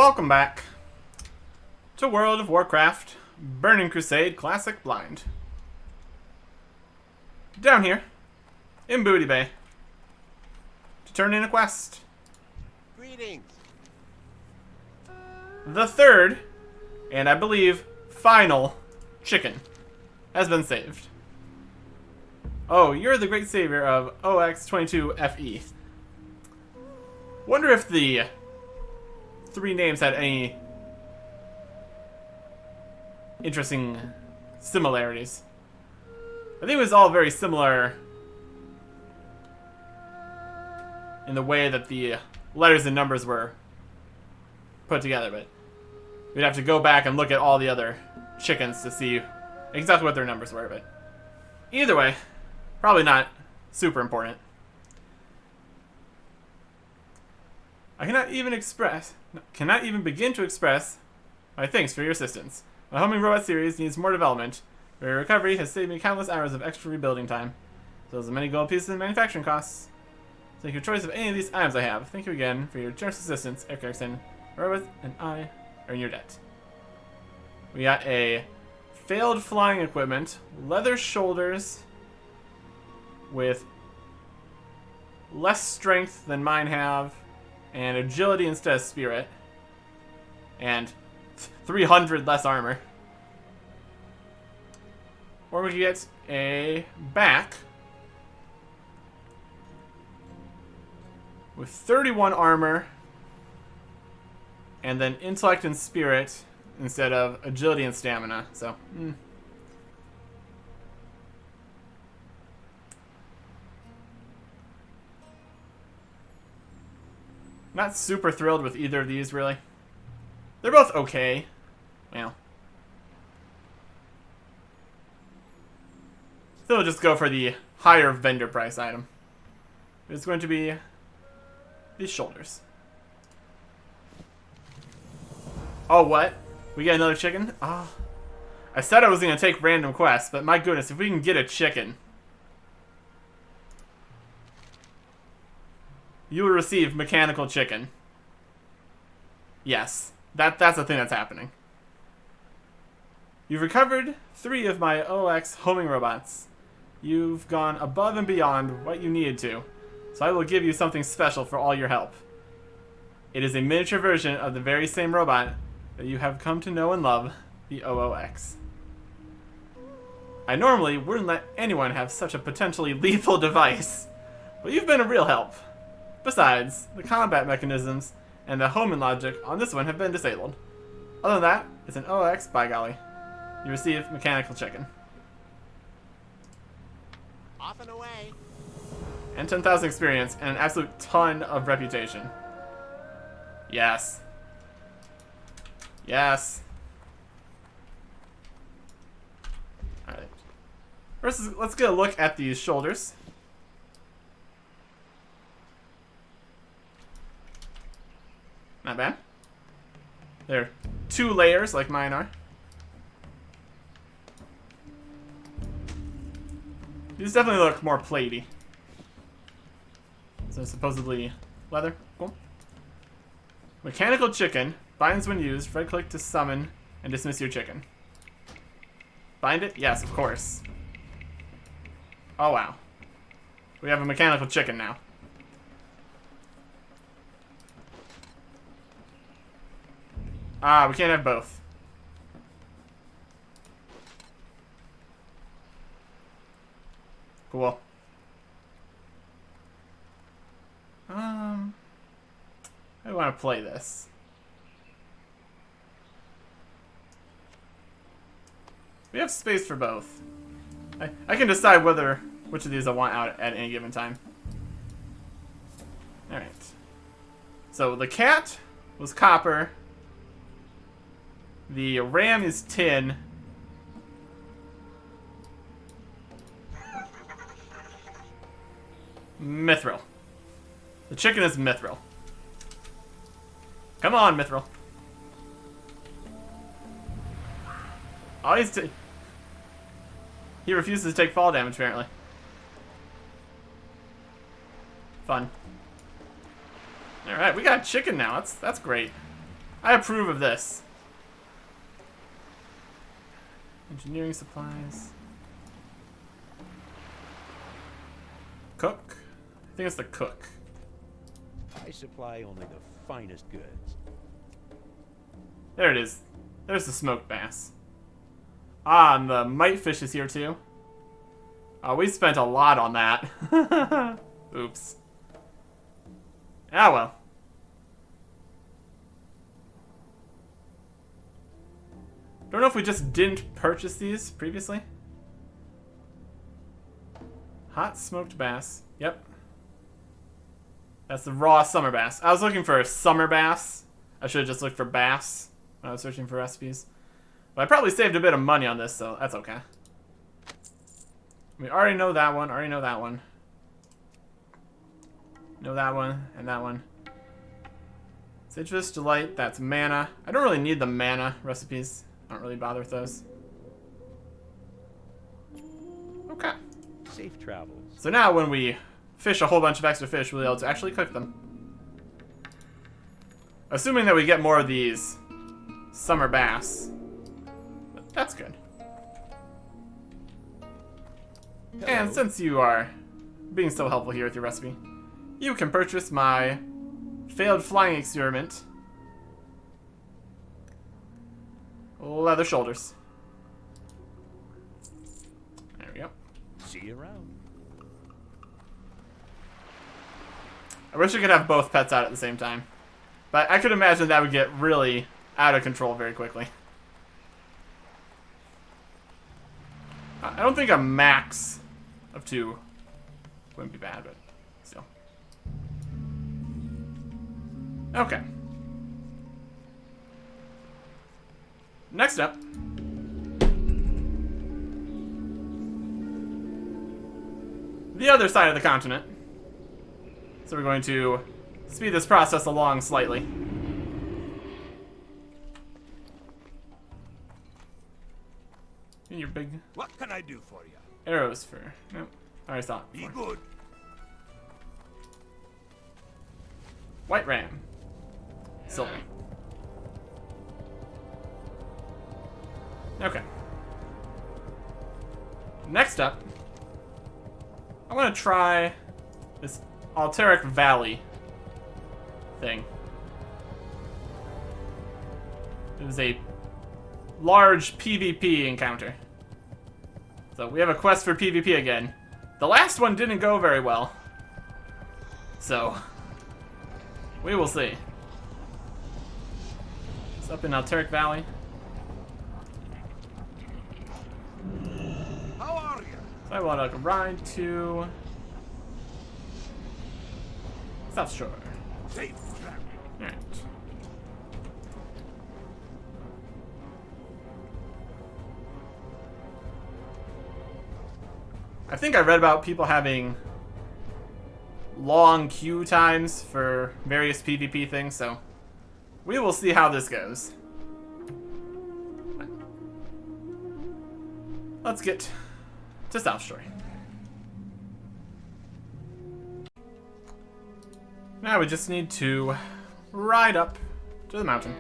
Welcome back to World of Warcraft Burning Crusade Classic Blind. Down here in Booty Bay to turn in a quest. Greetings. The third, and I believe final, chicken has been saved. Oh, you're the great savior of OX22FE. Wonder if the three names had any interesting similarities. I think it was all very similar in the way that the letters and numbers were put together, but we'd have to go back and look at all the other chickens to see exactly what their numbers were, but either way, probably not super important. I cannot even begin to express my thanks for your assistance. My homing robot series needs more development. Your recovery has saved me countless hours of extra rebuilding time, as well as many gold pieces and manufacturing costs. Take your choice of any of these items I have. Thank you again for your generous assistance, Eric Erickson. Robots and I are in your debt. We got a failed flying equipment, leather shoulders with less strength than mine have, and agility instead of spirit, and 300 less armor. Or we could get a back with 31 armor, and then intellect and spirit instead of agility and stamina. So, not super thrilled with either of these, really. They're both okay. Well, still just go for the higher vendor price item. It's going to be these shoulders. Oh, what? We get another chicken? Ah. Oh. I said I was going to take random quests, but my goodness, if we can get a chicken, you will receive mechanical chicken. Yes, that's the thing that's happening. You've recovered 3 of my OX homing robots. You've gone above and beyond what you needed to, so I will give you something special for all your help. It is a miniature version of the very same robot that you have come to know and love, the OOX. I normally wouldn't let anyone have such a potentially lethal device, but you've been a real help. Besides, the combat mechanisms and the homing logic on this one have been disabled. Other than that, it's an OX by golly. You receive mechanical chicken. Off and away. And 10,000 experience and an absolute ton of reputation. Yes. Yes. Alright. First, let's get a look at these shoulders. Not bad. They're 2 layers like mine are. These definitely look more platey. So supposedly leather. Cool. Mechanical chicken. Binds when used. Right click to summon and dismiss your chicken. Bind it? Yes, of course. Oh wow. We have a mechanical chicken now. Ah, we can't have both. Cool. How do I want to play this? We have space for both. I can decide which of these I want out at any given time. Alright. So the cat was copper. The ram is tin. Mithril. The chicken is mithril. Come on, mithril. Oh, he refuses to take fall damage, apparently. Fun. Alright, we got chicken now. That's great. I approve of this. Engineering supplies. Cook? I think it's the cook. I supply only the finest goods. There it is. There's the smoked bass. Ah, and the mite fish is here too. We spent a lot on that. Oops. Ah, well. Don't know if we just didn't purchase these previously. Hot smoked bass. Yep. That's the raw summer bass. I was looking for summer bass. I should have just looked for bass when I was searching for recipes. But I probably saved a bit of money on this, so that's okay. We already know that one. Already know that one. Know that one and that one. Citrus Delight. That's mana. I don't really need the mana recipes. I don't really bother with those. Okay. Safe travels. So now when we fish a whole bunch of extra fish, we'll be able to actually cook them. Assuming that we get more of these summer bass. But that's good. Hello. And since you are being so helpful here with your recipe, you can purchase my failed flying experiment. Leather shoulders. There we go. See you around. I wish I could have both pets out at the same time. But I could imagine that would get really out of control very quickly. I don't think a max of 2 wouldn't be bad, but still. Okay. Next up. The other side of the continent. So we're going to speed this process along slightly. And your big What can I do for you? arrows for... Nope. I already saw it Be before. good. White ram. Silver. Okay. Next up, I want to try this Alteric Valley thing. It was a large PvP encounter. So we have a quest for PvP again. The last one didn't go very well. So, we will see. It's up in Alteric Valley. How are you? So I want to ride to South Shore. Safe travel. Alright. I think I read about people having long queue times for various PvP things, so we will see how this goes. Let's get to South Shore. Now we just need to ride up to the mountain.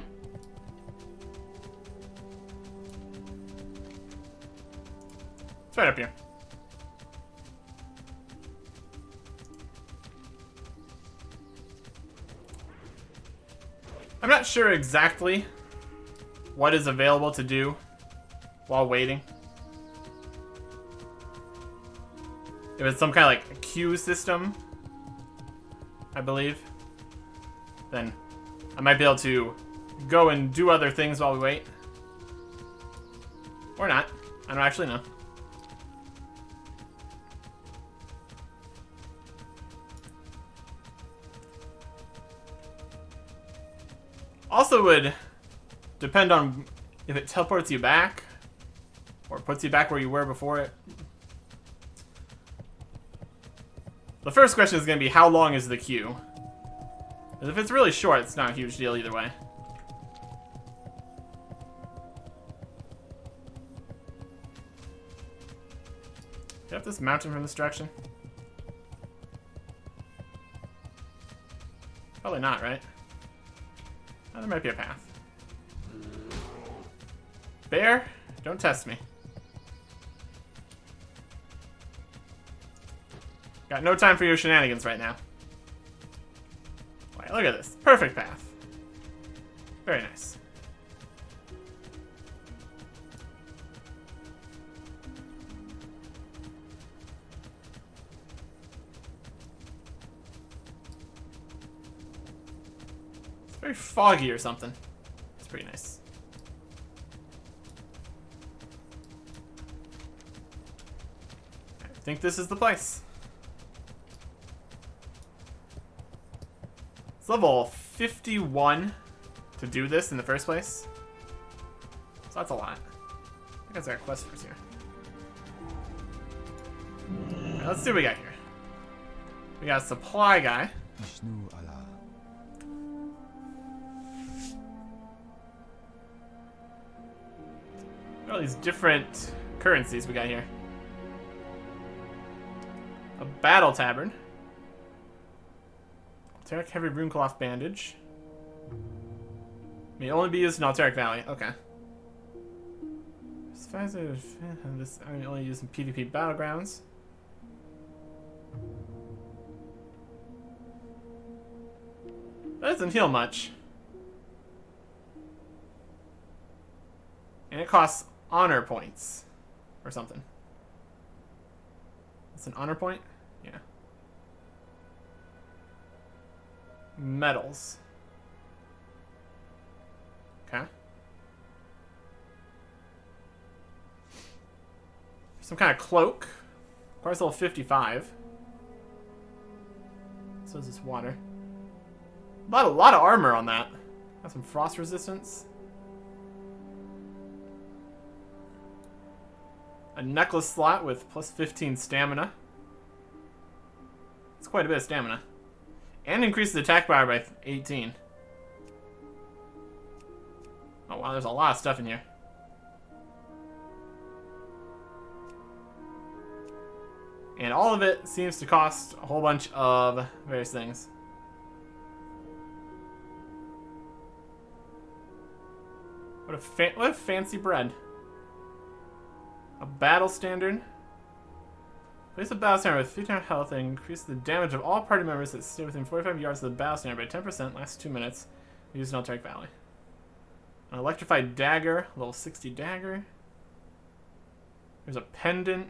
It's right up here. I'm not sure exactly what is available to do while waiting. If it's some kind of like queue system, I believe, then I might be able to go and do other things while we wait. Or not. I don't actually know. Also would depend on if it teleports you back or puts you back where you were before it. The first question is going to be how long is the queue? Because if it's really short, it's not a huge deal either way. Get up this mountain from this direction? Probably not, right? Oh, there might be a path. Bear, don't test me. Got no time for your shenanigans right now. Wait, look at this. Perfect path. Very nice. It's very foggy or something. It's pretty nice. I think this is the place. It's level 51 to do this in the first place. So that's a lot. I think that's our quest first here. Alright, let's see what we got here. We got a supply guy. Look at all these different currencies we got here. A battle tabard. Alteric heavy runecloth bandage. May only be used in Alteric Valley. Okay. This I'm only used in PvP battlegrounds. That doesn't heal much. And it costs honor points. Or something. It's an honor point? Yeah. Metals. Okay. Some kind of cloak. Requires level 55. So is this water. A lot of armor on that. Got some frost resistance. A necklace slot with plus 15 stamina. It's quite a bit of stamina. And increases attack power by 18. Oh wow, there's a lot of stuff in here. And all of it seems to cost a whole bunch of various things. What a fancy bread. A battle standard. Place a battle standard with 15 health and increase the damage of all party members that stay within 45 yards of the battle standard by 10%, lasts 2 minutes. Used in Alteric Valley. An electrified dagger, level 60 dagger. There's a pendant.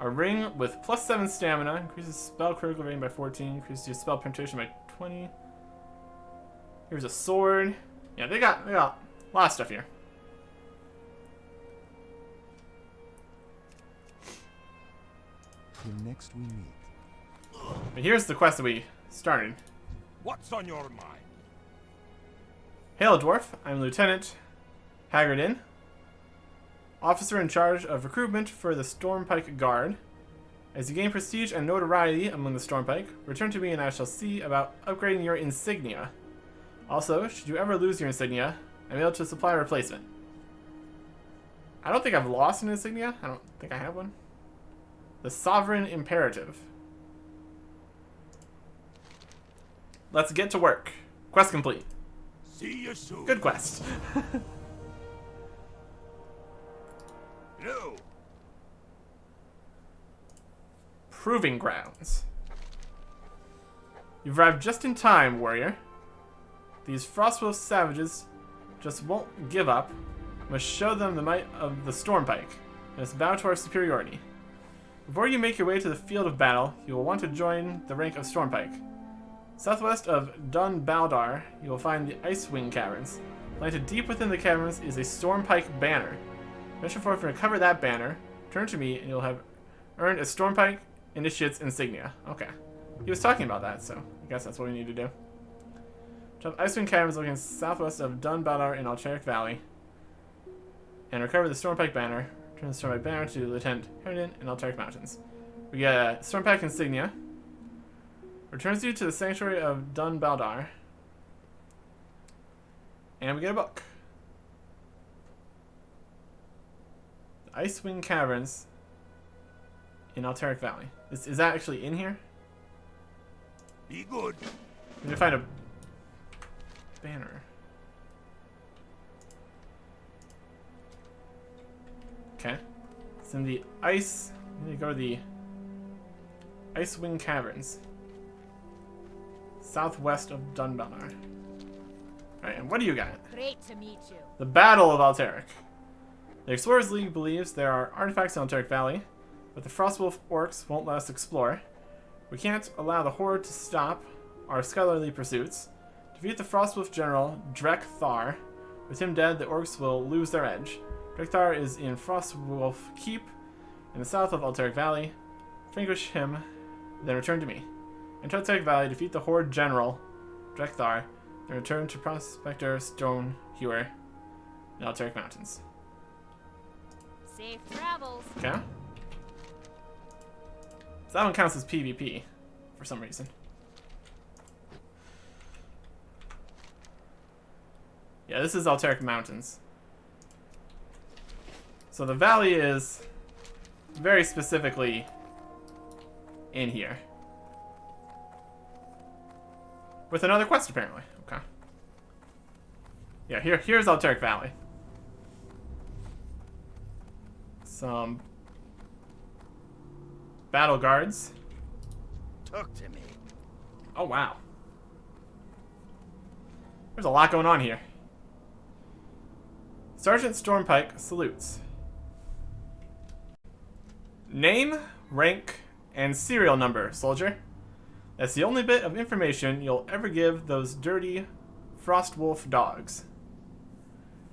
A ring with plus 7 stamina, increases spell critical rating by 14, increases your spell penetration by 20. Here's a sword. Yeah, they got a lot of stuff here. Till next we meet. But here's the quest that we started. What's on your mind? Hail, dwarf. I'm Lieutenant Haggardin, officer in charge of recruitment for the Stormpike Guard. As you gain prestige and notoriety among the Stormpike, return to me and I shall see about upgrading your insignia. Also, should you ever lose your insignia, I'm able to supply a replacement. I don't think I've lost an insignia. I don't think I have one. The Sovereign Imperative. Let's get to work. Quest complete. See you soon. Good quest. No. Proving grounds. You've arrived just in time, warrior. These Frostwolf savages just won't give up. Must show them the might of the Stormpike, and its bow to our superiority. Before you make your way to the field of battle, you will want to join the rank of Stormpike. Southwest of Dun Baldar, you will find the Icewing Caverns. Planted deep within the caverns is a Stormpike banner. Mission forward to recover that banner. Turn to me, and you'll have earned a Stormpike Initiate's insignia. Okay. He was talking about that, so I guess that's what we need to do. Jump Icewing Caverns looking southwest of Dun Baldar in Alteric Valley. And recover the Stormpike banner. Turn the Stormpike banner to Lieutenant Harridan in Alteric Mountains. We get a Stormpike insignia. Returns you to the Sanctuary of Dun Baldar. And we get a book. The Icewing Caverns in Alteric Valley. Is that actually in here? Be good. We need to find a banner. Okay. It's in the ice. We need to go to the Icewing Caverns. Southwest of Dunbalnar. Alright, and what do you got? Great to meet you. The Battle of Alteric. The Explorers League believes there are artifacts in Alteric Valley, but the Frostwolf orcs won't let us explore. We can't allow the Horde to stop our scholarly pursuits. Defeat the Frostwolf General, Drek Thar. With him dead, the orcs will lose their edge. Drek Thar is in Frostwolf Keep, in the south of Alteric Valley. Vanquish him, then return to me. Enter Alteric Valley, defeat the Horde General, Drek Thar, then return to Prospector Stone Hewer in Alteric Mountains. Safe travels. Okay. So that one counts as PvP for some reason. Yeah, this is Alteric Mountains. So the valley is very specifically in here. With another quest, apparently. Okay. Yeah, here's Alteric Valley. Some battle guards. Talk to me. Oh, wow. There's a lot going on here. Sergeant Stormpike salutes. Name, rank, and serial number, soldier. That's the only bit of information you'll ever give those dirty Frostwolf dogs.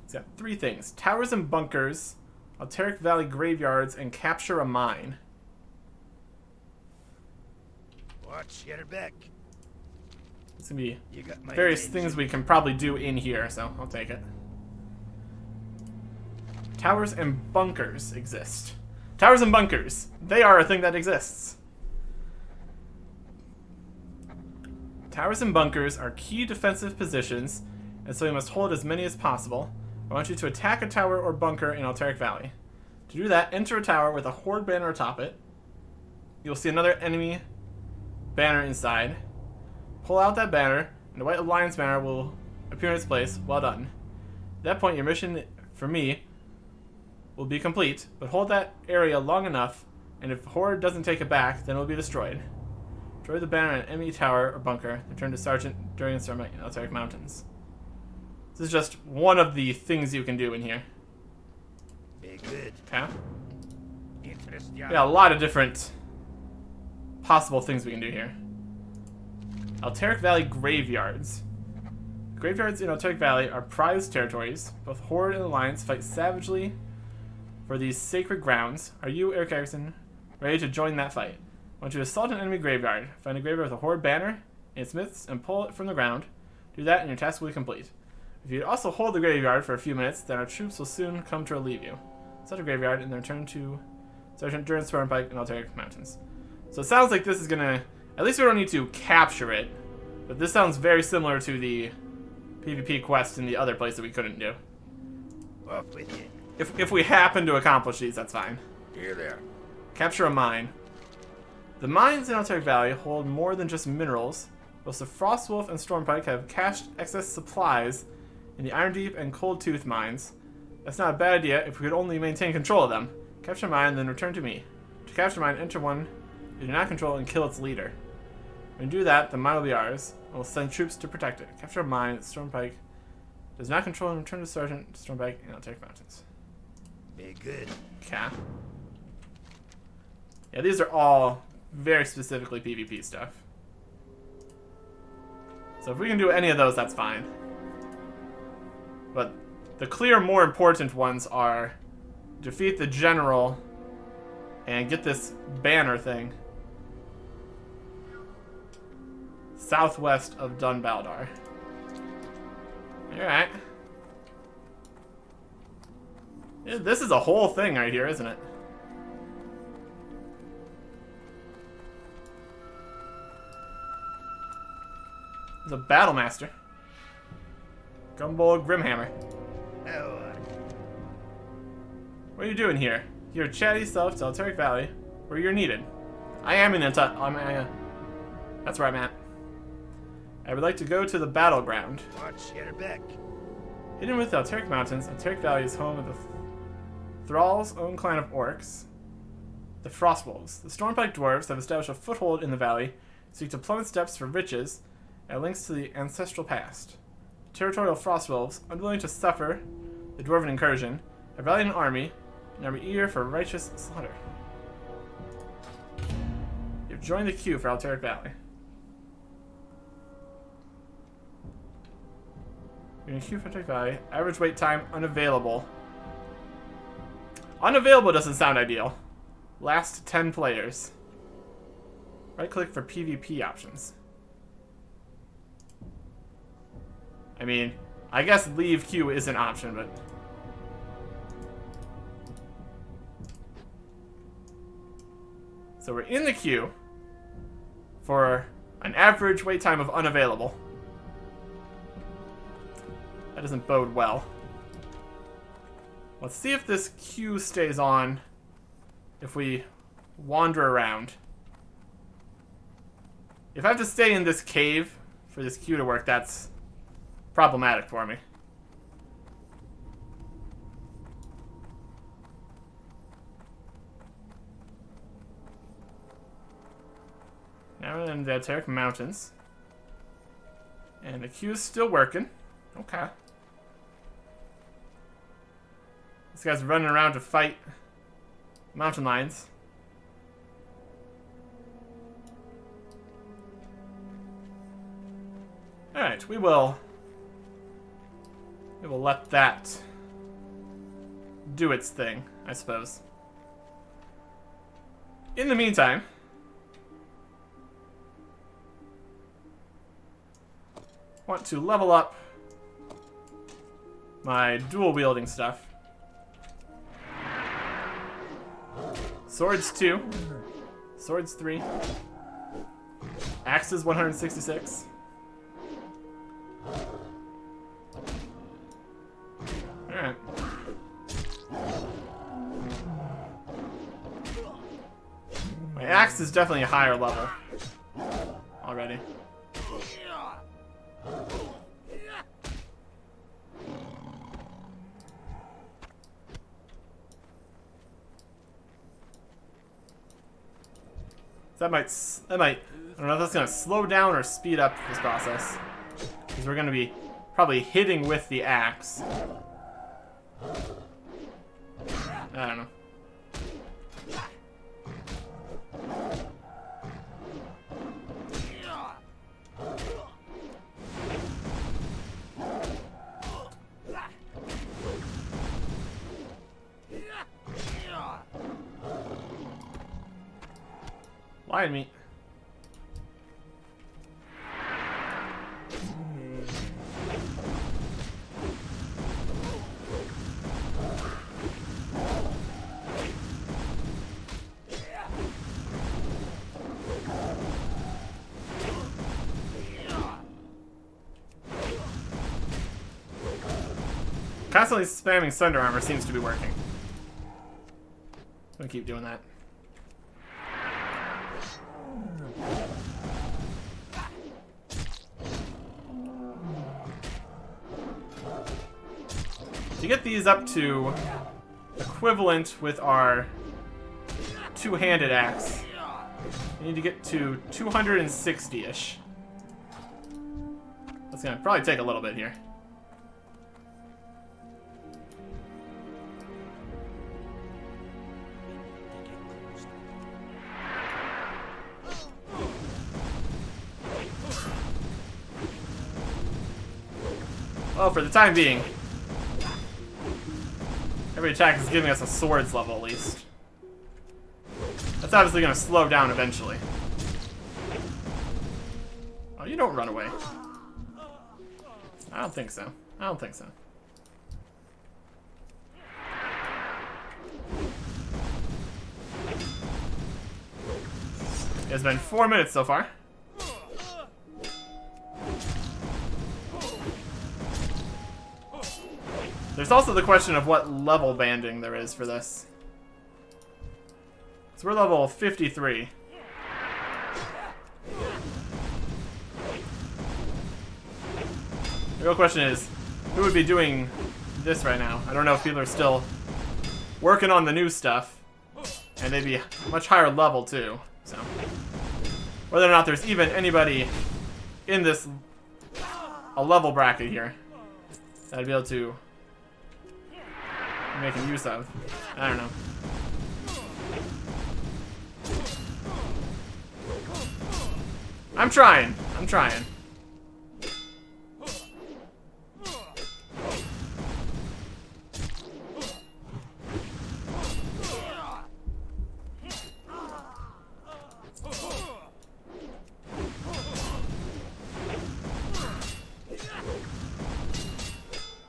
It's got 3 things. Towers and bunkers, Alteric Valley graveyards, and capture a mine. Watch your back. There's gonna be You got my various attention. things we can probably do in here, so I'll take it. Towers and bunkers exist. Towers and bunkers. They are a thing that exists. Towers and bunkers are key defensive positions, and so you must hold as many as possible. I want you to attack a tower or bunker in Alteric Valley. To do that, enter a tower with a Horde banner atop it. You'll see another enemy banner inside. Pull out that banner, and the White Alliance banner will appear in its place. Well done. At that point, your mission for me will be complete, but hold that area long enough, and if Horde doesn't take it back, then it will be destroyed. Destroy the banner in an enemy tower or bunker, then turn to Sergeant during the storm in Alteric Mountains. This is just one of the things you can do in here. Be good. Okay? Interest Yeah, a lot of different possible things we can do here. Alteric Valley graveyards. Graveyards in Alteric Valley are prized territories. Both Horde and Alliance fight savagely for these sacred grounds. Are you, Eric Erickson, ready to join that fight? I want you to assault an enemy graveyard. Find a graveyard with a Horde banner in its midst and pull it from the ground. Do that and your task will be complete. If you also hold the graveyard for a few minutes, then our troops will soon come to relieve you. Assault a graveyard and then return to Sergeant Durant Stormpike in Alteric Mountains. So it sounds like this is gonna... At least we don't need to capture it. But this sounds very similar to the PvP quest in the other place that we couldn't do. Off with you. If we happen to accomplish these, that's fine. Here there. Capture a mine. The mines in Alteric Valley hold more than just minerals. Both the Frostwolf and Stormpike have cached excess supplies in the Iron Deep and Cold Tooth mines. That's not a bad idea if we could only maintain control of them. Capture a mine, then return to me. To capture a mine, enter one you do not control and kill its leader. When you do that, the mine will be ours, and we'll send troops to protect it. Capture a mine that Stormpike does not control and return to Sergeant Stormpike in Alteric Mountains. Be good. Okay. Yeah, these are all very specifically PvP stuff. So if we can do any of those, that's fine. But the clear more important ones are defeat the general and get this banner thing southwest of Dunbaldar. Alright. This is a whole thing right here, isn't it? There's a battle master. Gumball Grimhammer. Oh, What are you doing here? Your chatty self to Alteric Valley, where you're needed. I am in that's where I'm at. I would like to go to the battleground. Watch your back. Hidden with the Alteric Mountains, Alteric Valley is home of the Thrall's own clan of orcs, the Frostwolves. The Stormpike dwarves have established a foothold in the valley, seek to plummet steps for riches, and links to the ancestral past. Territorial Frostwolves, unwilling to suffer the dwarven incursion, have rallied an army eager for righteous slaughter. You've joined the queue for Alteric Valley. You're in a queue for Alteric Valley. Average wait time unavailable. Unavailable doesn't sound ideal. Last 10 players. Right click for PvP options. I mean, I guess leave queue is an option, but... So we're in the queue for an average wait time of unavailable. That doesn't bode well. Let's see if this queue stays on if we wander around. If I have to stay in this cave for this queue to work, that's problematic for me. Now we're in the Alteric Mountains. And the queue is still working. Okay. This guy's running around to fight mountain lions. Alright, we will let that do its thing, I suppose. In the meantime, I want to level up my dual wielding stuff. Swords 2, swords 3, axes 166. Alright. My axe is definitely a higher level already. That might, I don't know if that's going to slow down or speed up this process. Because we're going to be probably hitting with the axe. I don't know. Lion meat. Constantly spamming Thunder Armor seems to be working. I'm gonna keep doing that. To get these up to equivalent with our two-handed axe, we need to get to 260-ish. That's gonna probably take a little bit here. Well, for the time being, every attack is giving us a swords level at least. That's obviously going to slow down eventually. Oh, you don't run away. I don't think so. I don't think so. It's been 4 minutes so far. There's also the question of what level banding there is for this. So we're level 53. The real question is, who would be doing this right now? I don't know if people are still working on the new stuff, and they'd be much higher level too. So, whether or not there's even anybody in this a level bracket here that I'd be able to make use of. I don't know. I'm trying. I'm trying.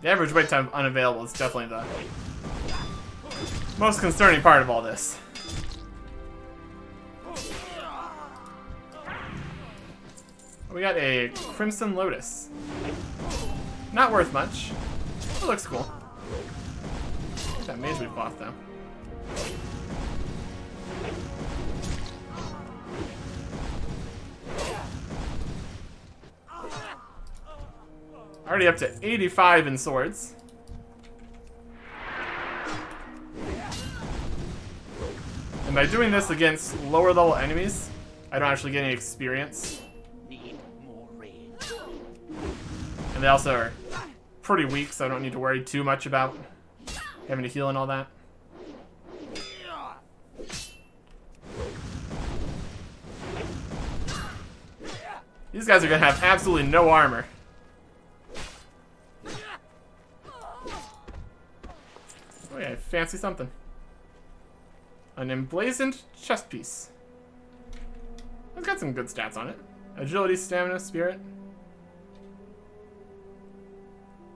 The average wait time unavailable is definitely the most concerning part of all this. We got a Crimson Lotus. Not worth much. It looks cool. Look at that mage we bought though. Already up to 85 in swords. And by doing this against lower level enemies, I don't actually get any experience. Need more rage. And they also are pretty weak, so I don't need to worry too much about having to heal and all that. These guys are gonna have absolutely no armor. Oh yeah, fancy something. An emblazoned chest piece. It's got some good stats on it. Agility, stamina, spirit.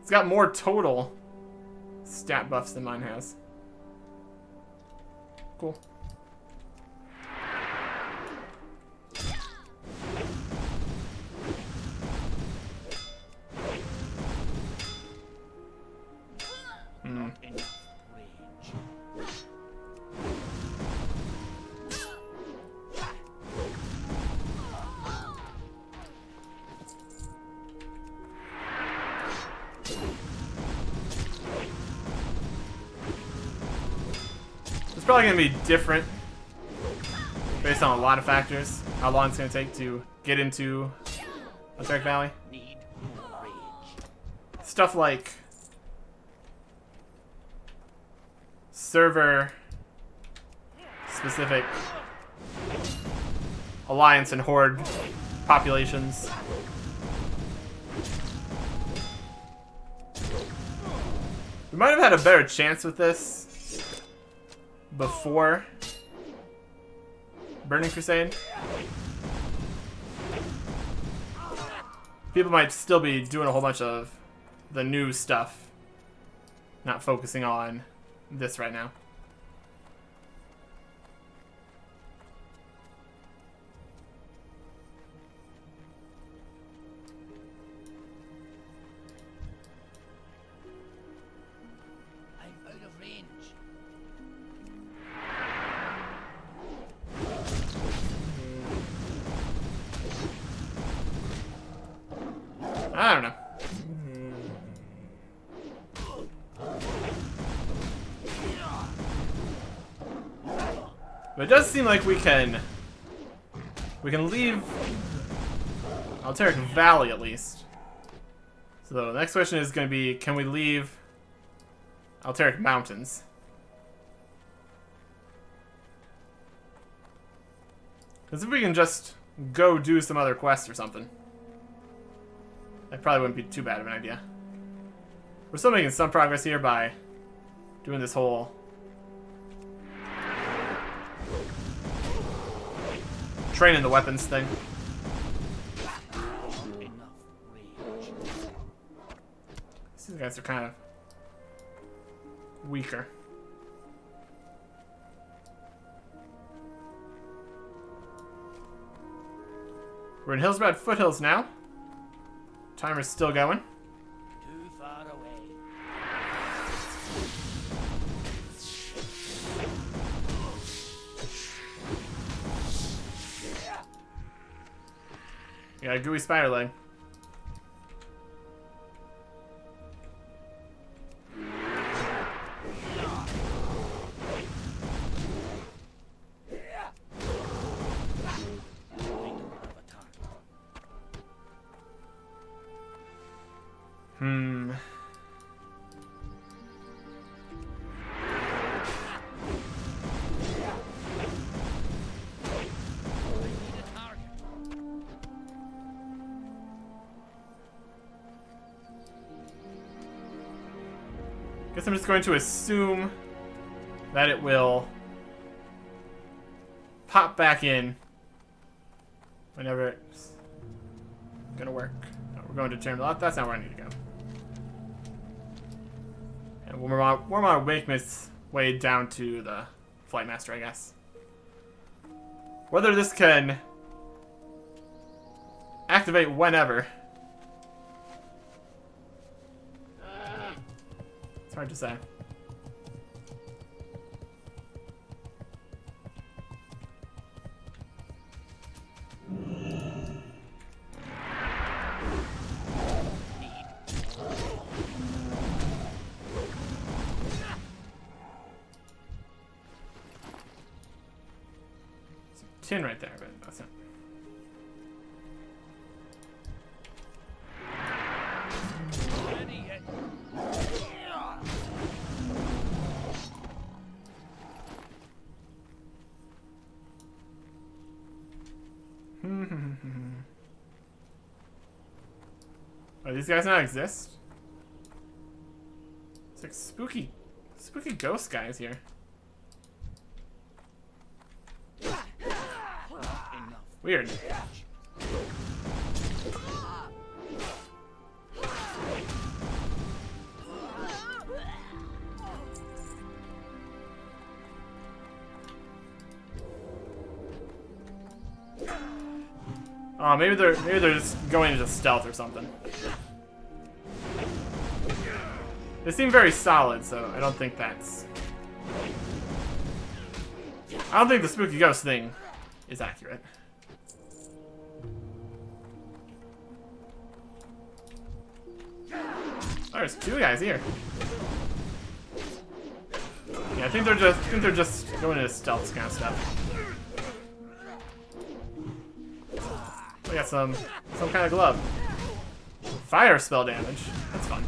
It's got more total stat buffs than mine has. Cool. Not enough rage. It's probably going to be different based on a lot of factors. How long it's going to take to get into Attack Valley. Need more rage. Stuff like server specific alliance and horde populations. We might have had a better chance with this before Burning Crusade. People might still be doing a whole bunch of the new stuff, not focusing on this right now. I'm out of range. I don't know. But it does seem like we can leave Alteric Valley at least. So the next question is going to be, can we leave Alteric Mountains? Because if we can just go do some other quest or something, that probably wouldn't be too bad of an idea. We're still making some progress here by doing this whole training the weapons thing. Not enough rage. These guys are kind of weaker. We're in Hillsbrad Foothills now. Timer's still going. Too far away. We got a gooey spider leg. Hmm. Guess I'm just going to assume that it will pop back in whenever it's gonna work. No, we're going to turn. That's not where I need to go. And we're on Wakeman's way down to the Flight Master, I guess. Whether this can activate whenever, it's hard to say. Tin right there, but that's it. Oh, these guys not exist? It's like spooky ghost guys here. Weird. Oh, maybe they're just going into stealth or something. They seem very solid, so I don't think that's. I don't think the spooky ghost thing is accurate. Oh, there's two guys here. Yeah, I think they're just going into stealth kind of stuff. We got some kind of glove. Fire spell damage. That's fun.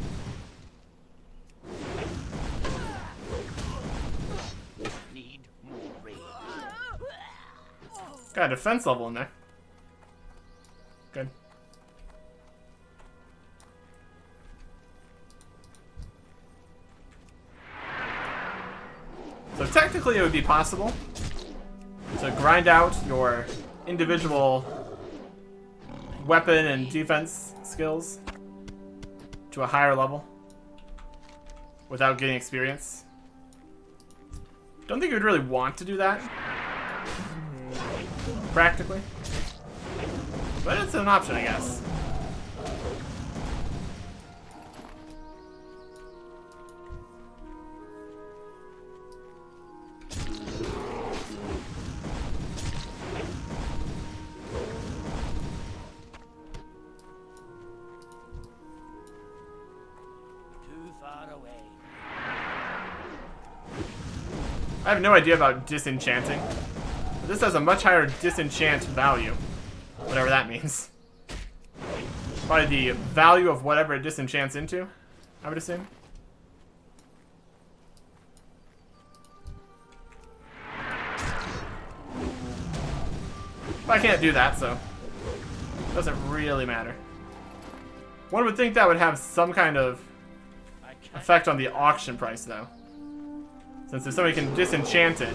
Need more rain. Got a defense level in there. Good. So technically it would be possible to grind out your individual weapon and defense skills to a higher level without getting experience. Don't think you would really want to do that practically, but it's an option, I guess. I have no idea about disenchanting, but this has a much higher disenchant value, whatever that means. Probably the value of whatever it disenchants into, I would assume. But I can't do that, so it doesn't really matter. One would think that would have some kind of effect on the auction price, though. Since if somebody can disenchant it, it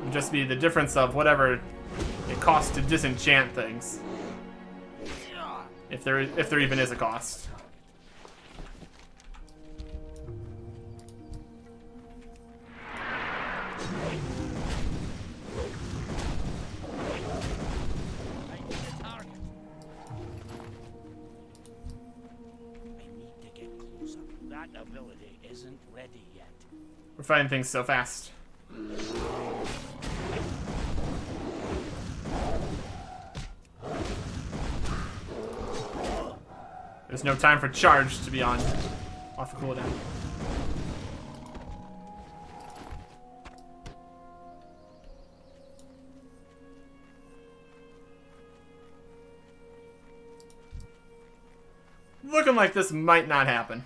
would just be the difference of whatever it costs to disenchant things. If there even is a cost. Ability isn't ready yet. We're finding things so fast. There's no time for charge to be on off the cooldown. looking like this might not happen.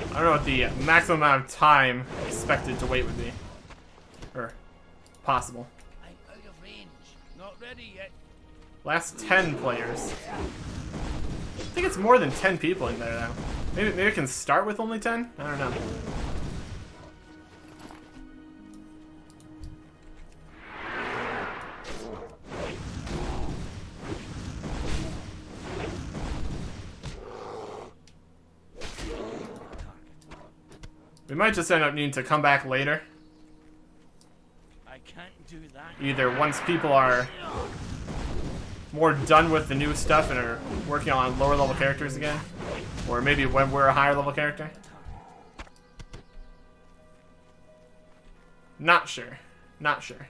I don't know what the maximum amount of time expected to wait would be. Or possible. I'm out of range. Not ready yet. Last 10 players. I think it's more than 10 people in there though. Maybe it can start with only 10? I don't know. We might just end up needing to come back later. I can't do that. Either once people are more done with the new stuff and are working on lower level characters again, or maybe when we're a higher level character. Not sure. Not sure.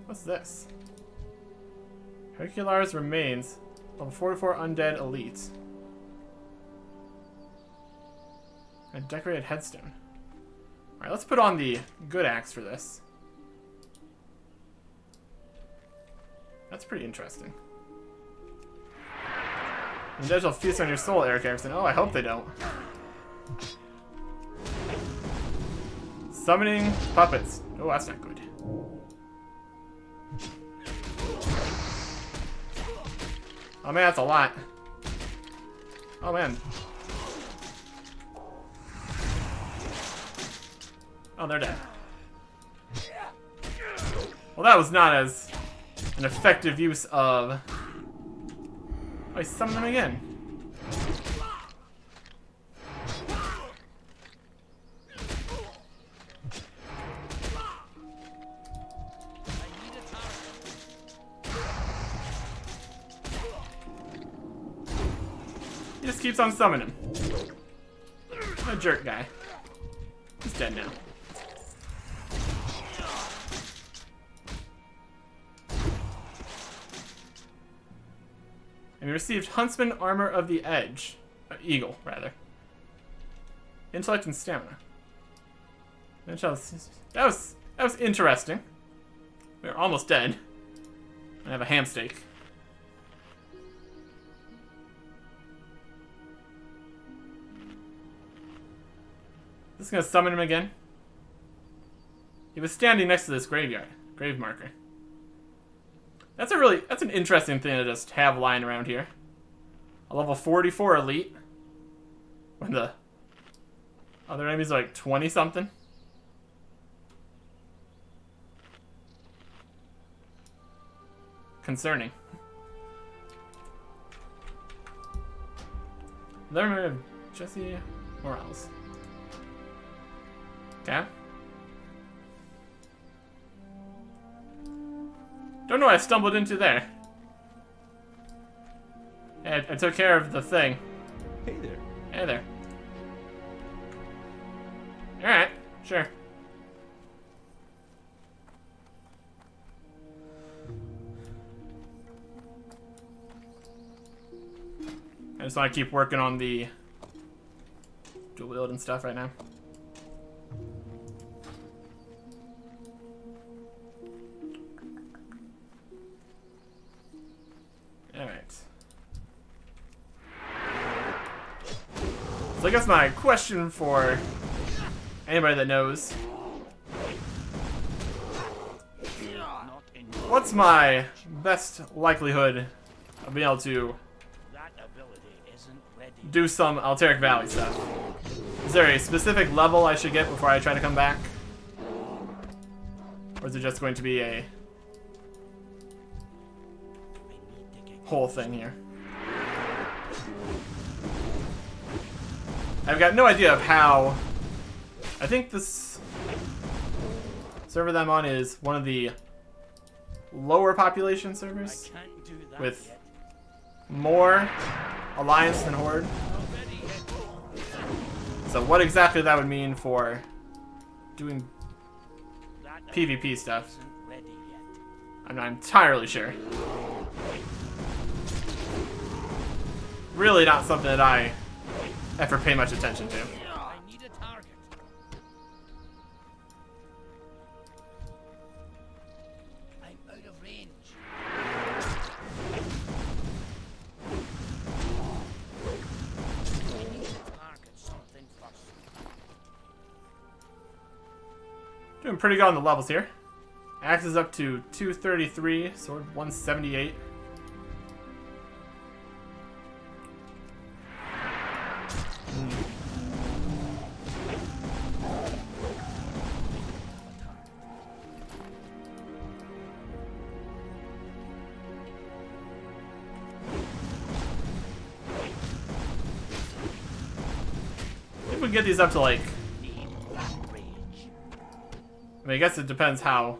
What's this? Hercular's remains. Level 44 undead elite. A decorated headstone. Alright, let's put on the good axe for this. That's pretty interesting. The dead shall feast on your soul, Eric Erickson. Oh, I hope they don't. Summoning puppets. Oh, that's not good. Oh man, that's a lot. Oh man. Oh, they're dead. Well, that was not as an effective use of... Oh, I summoned them again. He just keeps on summoning him. What a jerk guy. He's dead now. And we received Huntsman Armor of the Edge. Eagle, rather. Intellect and Stamina. That was interesting. We were almost dead. I have a ham steak. Just gonna summon him again. He was standing next to this grave marker. That's an interesting thing to just have lying around here. A level 44 elite. When the other enemies are like 20 something. Concerning. Then we have Jesse Morales. Okay. Don't know what I stumbled into there. Hey, I took care of the thing. Hey there. Hey there. Alright, sure. I just want to keep working on the dual wield and stuff right now. Alright. So I guess my question for anybody that knows, what's my best likelihood of being able to do some Alteric Valley stuff? Is there a specific level I should get before I try to come back? Or is it just going to be a whole thing here? I've got no idea of how... I think this server that I'm on is one of the lower population servers with more Alliance than Horde. So what exactly that would mean for doing PvP stuff, I'm not entirely sure. Really not something that I ever pay much attention to. Doing pretty good on the levels here. Axe is up to 233, sword 178. I think we get these up to like... I mean, I guess it depends how...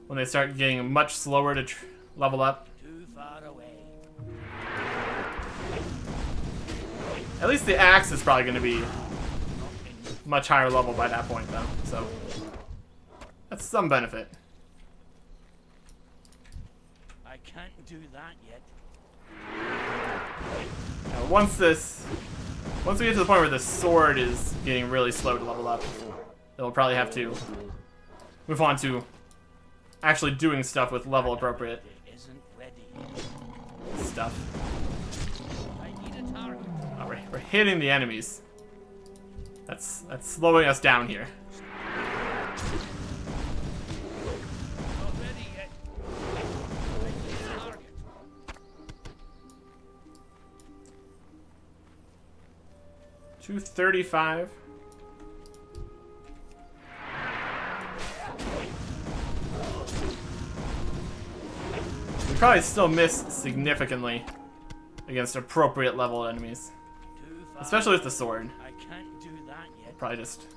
When they start getting much slower to level up. Too far away. At least the axe is probably going to be much higher level by that point, though. So that's some benefit. I can't do that yet. Now, once we get to the point where the sword is getting really slow to level up, then we'll probably have to move on to actually doing stuff with level appropriate It isn't ready. stuff. I need a target. Oh, we're hitting the enemies. That's slowing us down here. Not ready yet. I need a target. $235. We probably still miss significantly against appropriate level enemies, Too far. especially with the sword. I can't do that yet. Probably just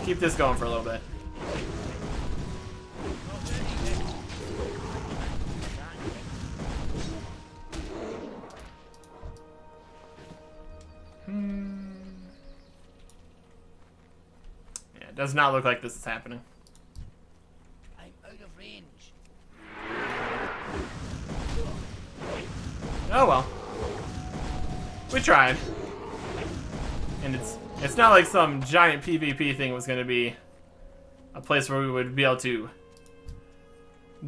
keep this going for a little bit. Not ready yet. I can't do that yet. Yeah, it does not look like this is happening. I'm out of range. Oh well. We tried. And it's not like some giant PvP thing was going to be a place where we would be able to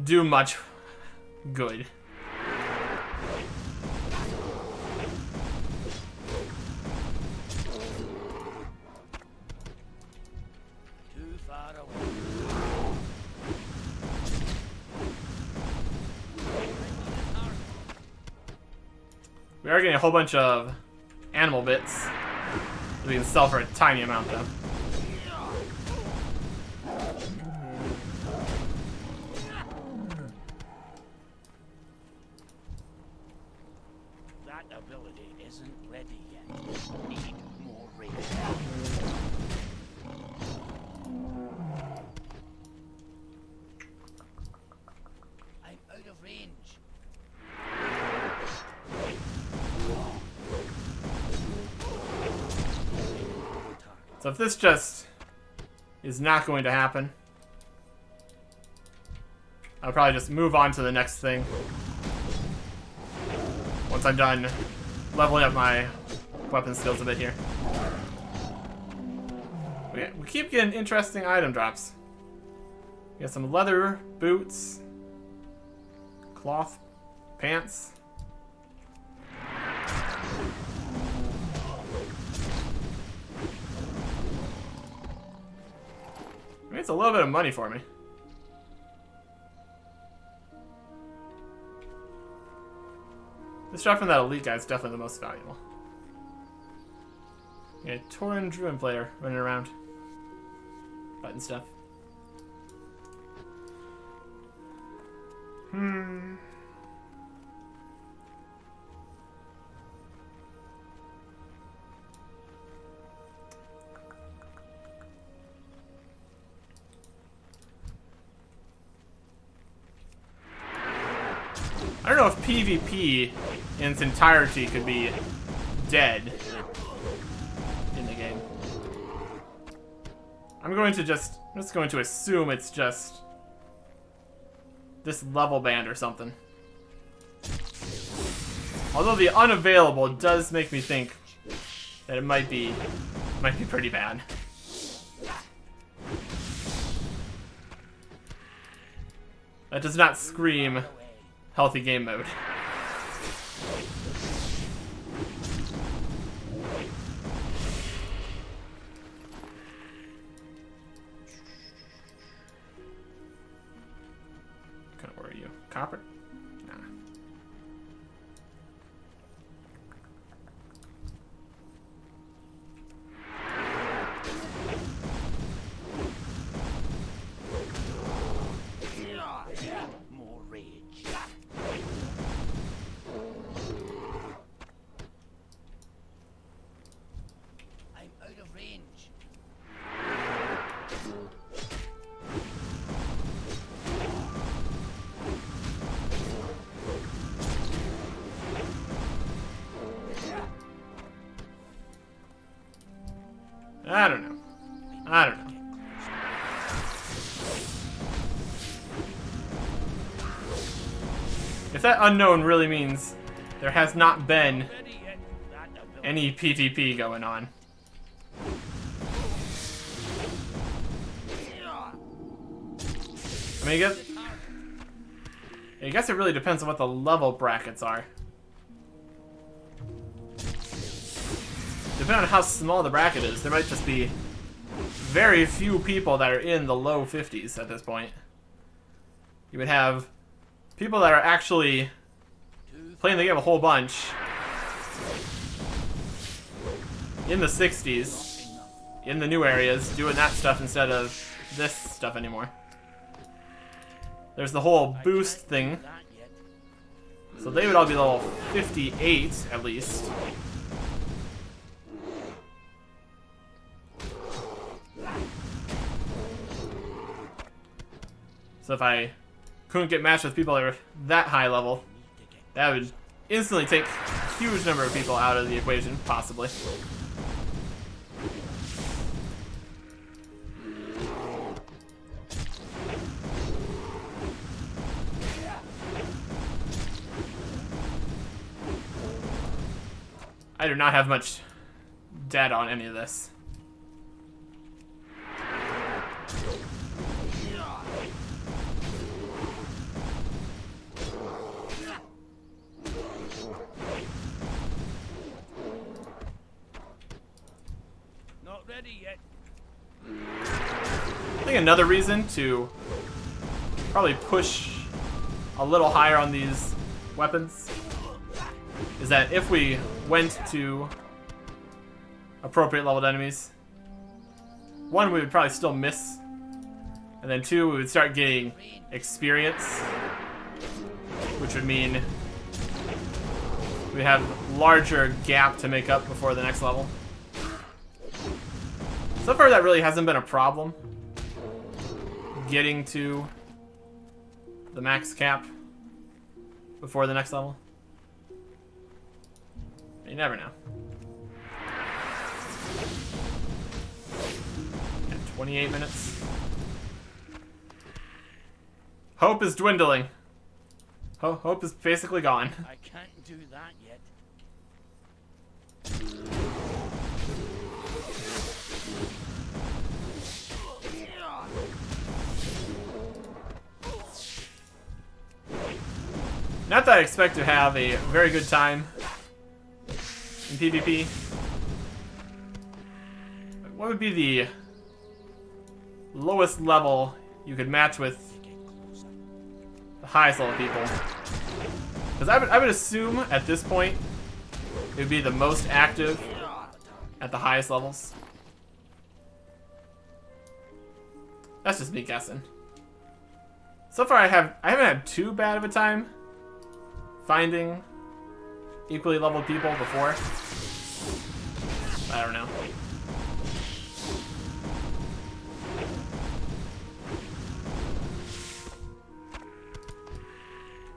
do much good. Too far away. I need a target. We are getting a whole bunch of animal bits that we can sell for a tiny amount though. That ability isn't ready yet. Need more range. I'm out of range. So if this just is not going to happen, I'll probably just move on to the next thing. Once I'm done leveling up my weapon skills a bit here. Okay, we keep getting interesting item drops. We got some leather boots, cloth pants. I mean, it's a little bit of money for me. This shot from that elite guy is definitely the most valuable. Yeah, Tauren Druid player running around. Button stuff. I don't know if PvP in its entirety could be dead in the game. I'm just going to assume it's just this level band or something. Although the unavailable does make me think that it might be pretty bad. That does not scream healthy game mode. copper? Nah. More rage. I'm out of range. I don't know. I don't know. If that unknown really means there has not been Ready yet? That ability. any PvP going on. I mean, I guess it really depends on what the level brackets are. Depending on how small the bracket is, there might just be very few people that are in the low 50s at this point. You would have people that are actually playing the game a whole bunch in the 60s, in the new areas, doing that stuff instead of this stuff anymore. There's the whole boost thing, That yet? so they would all be level 58 at least. So if I couldn't get matched with people that are that high level, that would instantly take a huge number of people out of the equation, possibly. I do not have much data on any of this. Not ready yet. I think another reason to probably push a little higher on these weapons is that if we went to appropriate leveled enemies, one, we would probably still miss, and then two, we would start getting experience, which would mean we have larger gap to make up before the next level. So far, that really hasn't been a problem, getting to the max cap before the next level. You never know. Yeah, 28 minutes. Hope is dwindling. Hope is basically gone. I can't do that yet. Not that I expect to have a very good time in PvP. What would be the lowest level you could match with the highest level people? Because I would assume at this point it would be the most active at the highest levels. That's just me guessing. So far I haven't had too bad of a time finding equally leveled people before. I don't know.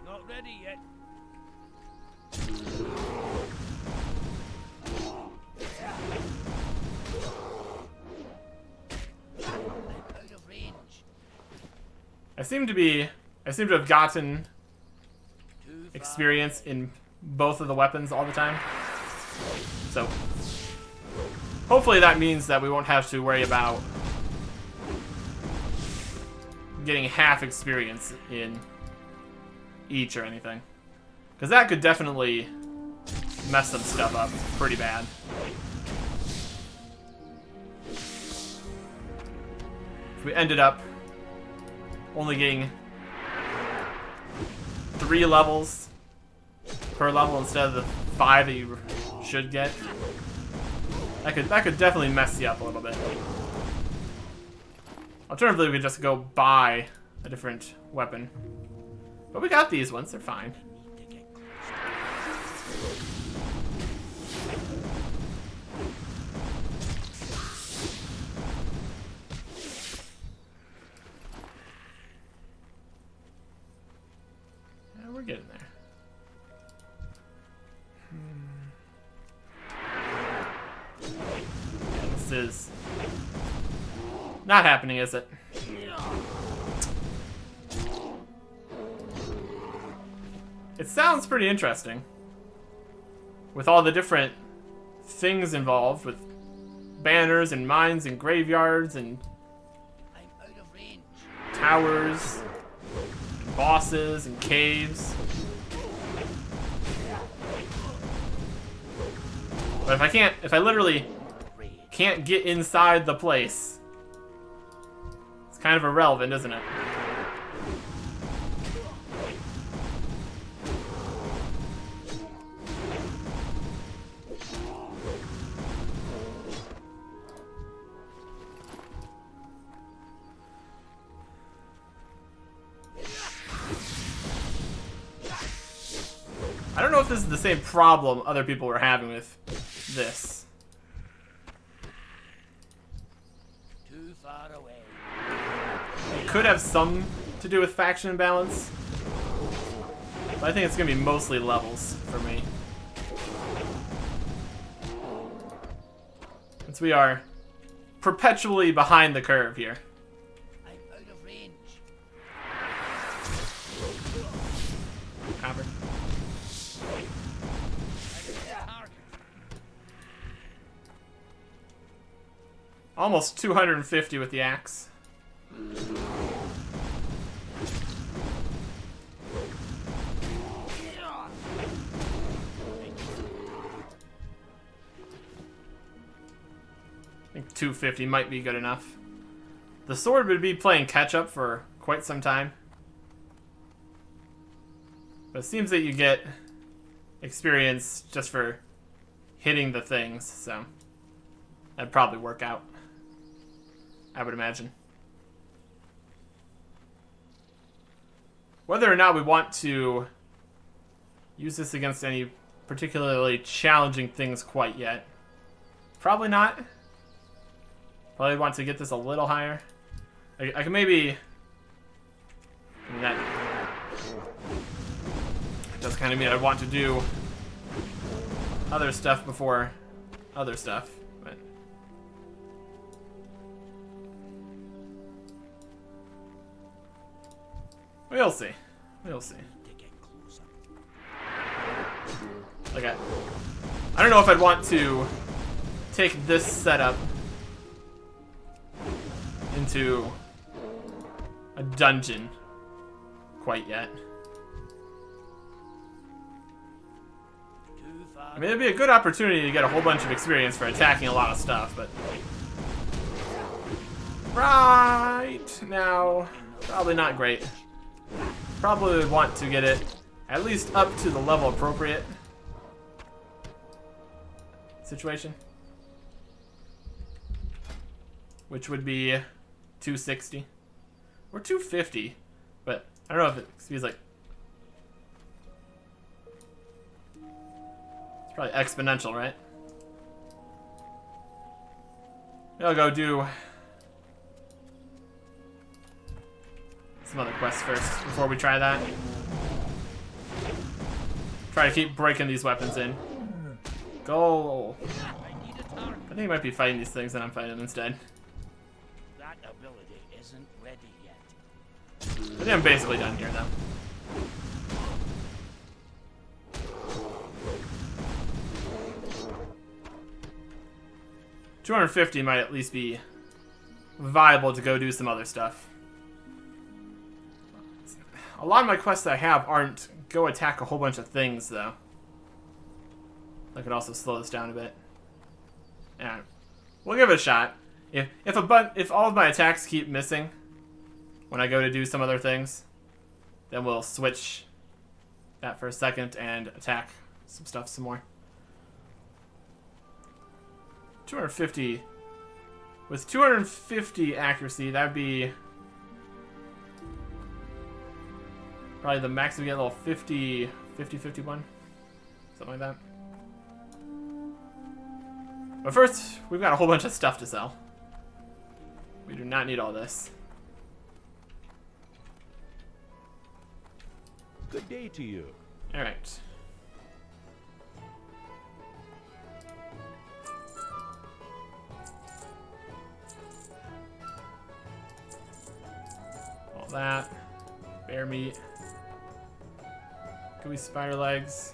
Not ready yet. I'm out of range. I seem to have gotten Too far. experience in both of the weapons all the time. So hopefully that means that we won't have to worry about getting half experience in each or anything. Because that could definitely mess some stuff up pretty bad. If we ended up only getting 3 levels per level instead of the 5 that you should get. That could definitely mess you up a little bit. Alternatively, we could just go buy a different weapon. But we got these ones, they're fine. Yeah, we're getting there. Yeah, this is not happening, is it? It sounds pretty interesting. With all the different things involved, with banners and mines and graveyards and I'm out of range. towers, and bosses and caves. But if I literally can't get inside the place, it's kind of irrelevant, isn't it? I don't know if this is the same problem other people were having with this. Too far away. It could have some to do with faction imbalance, but I think it's going to be mostly levels for me. Since we are perpetually behind the curve here. I'm out of range. Copper. Almost 250 with the axe. I think 250 might be good enough. The sword would be playing catch up for quite some time. But it seems that you get experience just for hitting the things, so that'd probably work out, I would imagine. Whether or not we want to use this against any particularly challenging things quite yet, probably not. Probably want to get this a little higher. I can maybe... I mean, that does kind of mean I want to do other stuff before other stuff, but... We'll see. We'll see. Okay. I don't know if I'd want to take this setup into a dungeon quite yet. I mean, it'd be a good opportunity to get a whole bunch of experience for attacking a lot of stuff, but... Right now, probably not great. Probably would want to get it at least up to the level appropriate situation. Which would be 260. Or 250. But I don't know if it feels like... It's probably exponential, right? Maybe I'll go do some other quests first before we try that. Try to keep breaking these weapons in. Go! I think I might be fighting these things and I'm fighting them instead. That ability isn't ready yet. I think I'm basically done here, though. $250 might at least be viable to go do some other stuff. A lot of my quests that I have aren't go attack a whole bunch of things, though. I could also slow this down a bit. Yeah, we'll give it a shot. If all of my attacks keep missing when I go to do some other things, then we'll switch that for a second and attack some stuff some more. 250. With 250 accuracy, that'd be probably the max we get, a little 50, 51. Something like that. But first, we've got a whole bunch of stuff to sell. We do not need all this. Good day to you. Alright. All that. Bear meat. Gooey spider legs.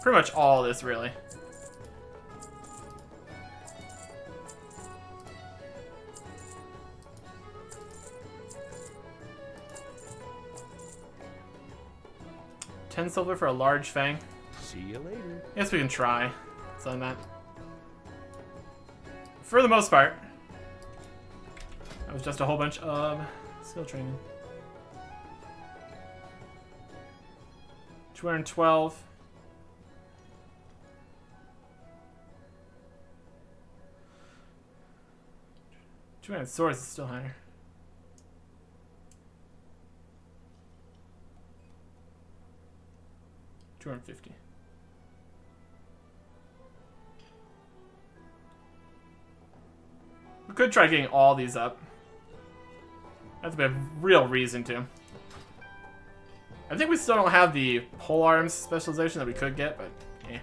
Pretty much all this, really. $10 silver for a large fang. See you later. Yes, we can try selling that. For the most part, that was just a whole bunch of skill training. 212. $200 swords is still higher. $250. We could try getting all these up. That's a real reason to. I think we still don't have the pole arms specialization that we could get, but yeah.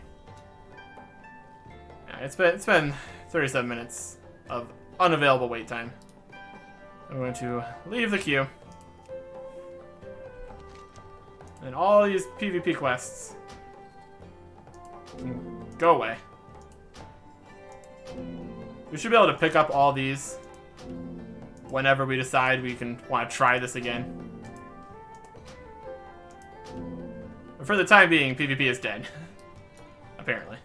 Yeah, it's been 37 minutes of unavailable wait time. I'm going to leave the queue. And all these PvP quests go away. We should be able to pick up all these whenever we decide we want to try this again. But for the time being, PvP is dead. Apparently.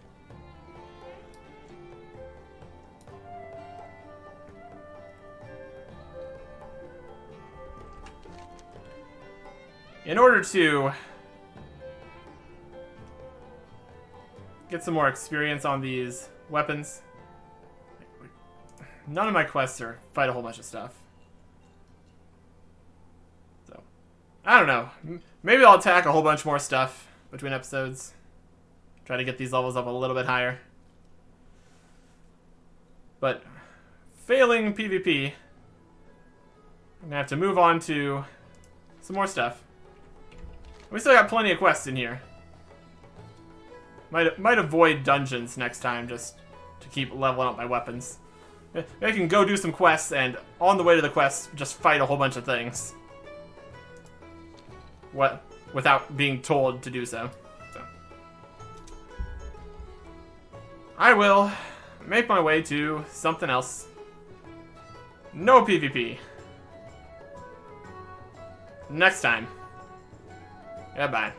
In order to get some more experience on these weapons, none of my quests are fight a whole bunch of stuff. So, I don't know. Maybe I'll attack a whole bunch more stuff between episodes. Try to get these levels up a little bit higher. But, failing PvP, I'm gonna have to move on to some more stuff. We still got plenty of quests in here. Might avoid dungeons next time just to keep leveling up my weapons. I can go do some quests and on the way to the quests just fight a whole bunch of things. Without being told to do so. I will make my way to something else. No PvP. Next time. Goodbye.